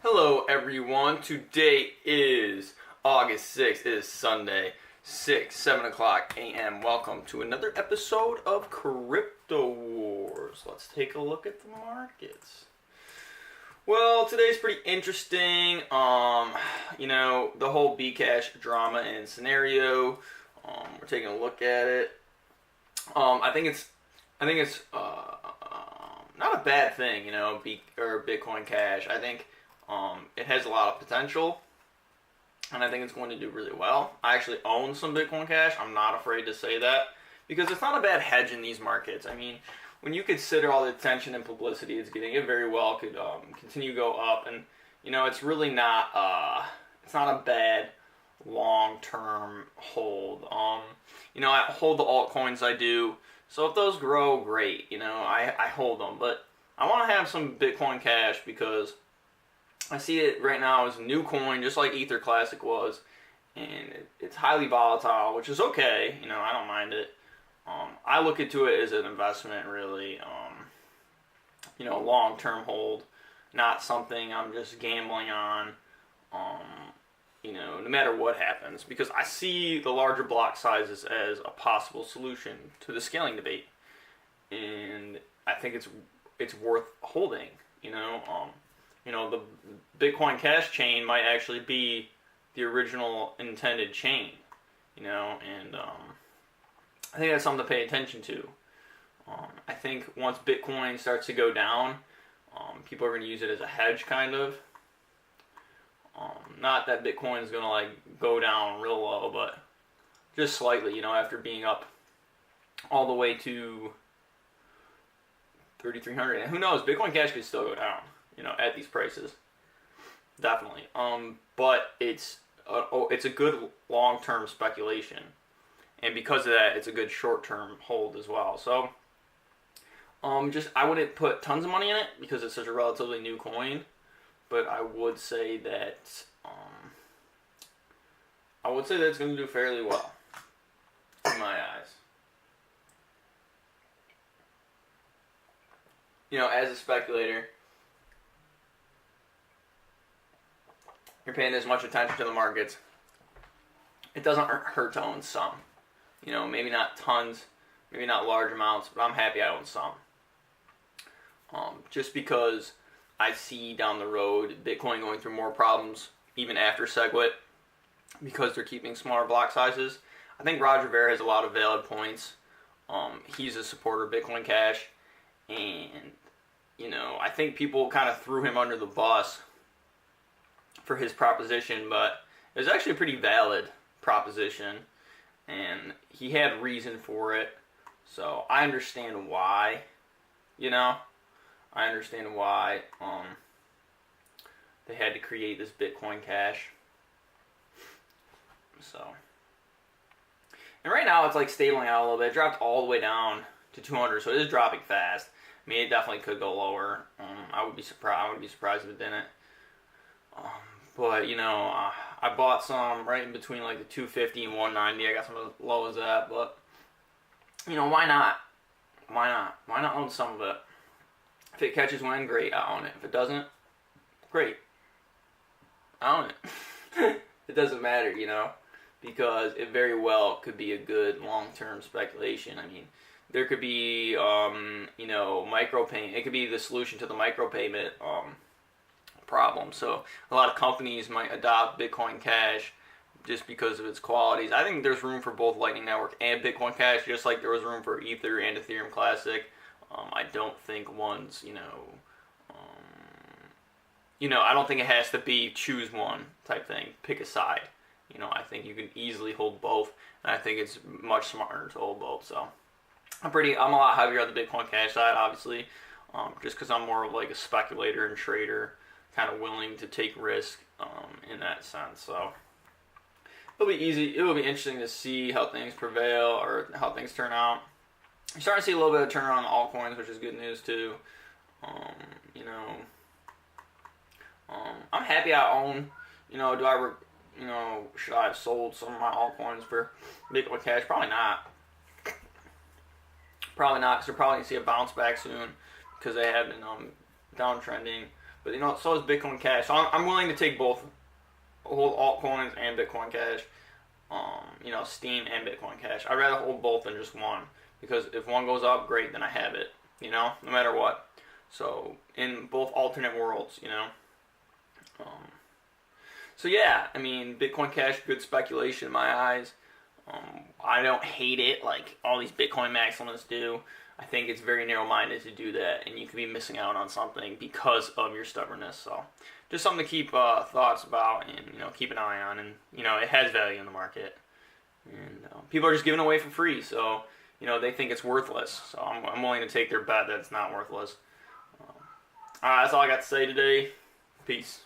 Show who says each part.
Speaker 1: Hello everyone, today is August 6th, it is Sunday, 7 o'clock a.m. Welcome to another episode of Crypto Wars. Let's take a look at the markets. Well, today's pretty interesting, the whole Bcash drama and scenario, we're taking a look at it. I think it's not a bad thing, Bitcoin Cash. I think it has a lot of potential, and I think it's going to do really well. I actually own some Bitcoin Cash. I'm not afraid to say that, because it's not a bad hedge in these markets. I mean, when you consider all the attention and publicity it's getting, it very well could continue to go up, and it's really not it's not a bad long-term hold. I hold the altcoins I do, so if those grow, great. I hold them, but I want to have some Bitcoin Cash because I see it right now as a new coin, just like Ether Classic was, and it's highly volatile, which is okay. I don't mind it. I look into it as an investment, really. Long-term hold, not something I'm just gambling on. No matter what happens, because I see the larger block sizes as a possible solution to the scaling debate, and I think it's worth holding. The Bitcoin Cash chain might actually be the original intended chain, and I think that's something to pay attention to. I think once Bitcoin starts to go down, people are going to use it as a hedge, kind of. Not that Bitcoin is going to go down real low, but just slightly, after being up all the way to 3,300. And who knows, Bitcoin Cash could still go down, at these prices. Definitely. But it's a good long-term speculation. And because of that, it's a good short-term hold as well. So, I wouldn't put tons of money in it because it's such a relatively new coin. But I would say that it's going to do fairly well in my eyes. As a speculator, you're paying as much attention to the markets. It doesn't hurt to own some. Maybe not tons, maybe not large amounts, but I'm happy I own some. Just because I see down the road Bitcoin going through more problems even after SegWit because they're keeping smaller block sizes. I think Roger Ver has a lot of valid points. He's a supporter of Bitcoin Cash, and I think people kind of threw him under the bus for his proposition, but it was actually a pretty valid proposition, and he had reason for it. So I understand why. I understand why they had to create this Bitcoin Cash. So, and right now it's stabling out a little bit. It dropped all the way down to 200, so it is dropping fast. I mean, it definitely could go lower. I would be surprised if it didn't. But I bought some right in between the 250 and 190. I got some as low as that, but why not? Why not? Why not own some of it? If it catches wind, great, I own it. If it doesn't, great, I own it. It doesn't matter, because it very well could be a good long-term speculation. I mean, there could be, micropayment. It could be the solution to the micropayment problem. So a lot of companies might adopt Bitcoin Cash just because of its qualities. I think there's room for both Lightning Network and Bitcoin Cash, just like there was room for Ether and Ethereum Classic. I don't think one's, I don't think it has to be choose one type thing, pick a side. I think you can easily hold both, and I think it's much smarter to hold both. So I'm a lot heavier on the Bitcoin Cash side, obviously, just because I'm more of a speculator and trader, kind of willing to take risk in that sense. So it'll be easy. It will be interesting to see how things prevail or how things turn out. You're starting to see a little bit of turnaround on altcoins, which is good news too. I'm happy I own. Should I have sold some of my altcoins for Bitcoin Cash? Probably not. Probably not, because we're probably going to see a bounce back soon because they have been downtrending. But so is Bitcoin Cash. So I'm willing to take both, hold altcoins and Bitcoin Cash. Steam and Bitcoin Cash. I'd rather hold both than just one, because if one goes up, great, then I have it. No matter what. So in both alternate worlds. So yeah, I mean, Bitcoin Cash, good speculation in my eyes. I don't hate it like all these Bitcoin maximalists do. I think it's very narrow-minded to do that, and you could be missing out on something because of your stubbornness. So, just something to keep thoughts about and keep an eye on. And it has value in the market, and people are just giving away for free. So they think it's worthless. So I'm willing to take their bet that it's not worthless. That's all I got to say today. Peace.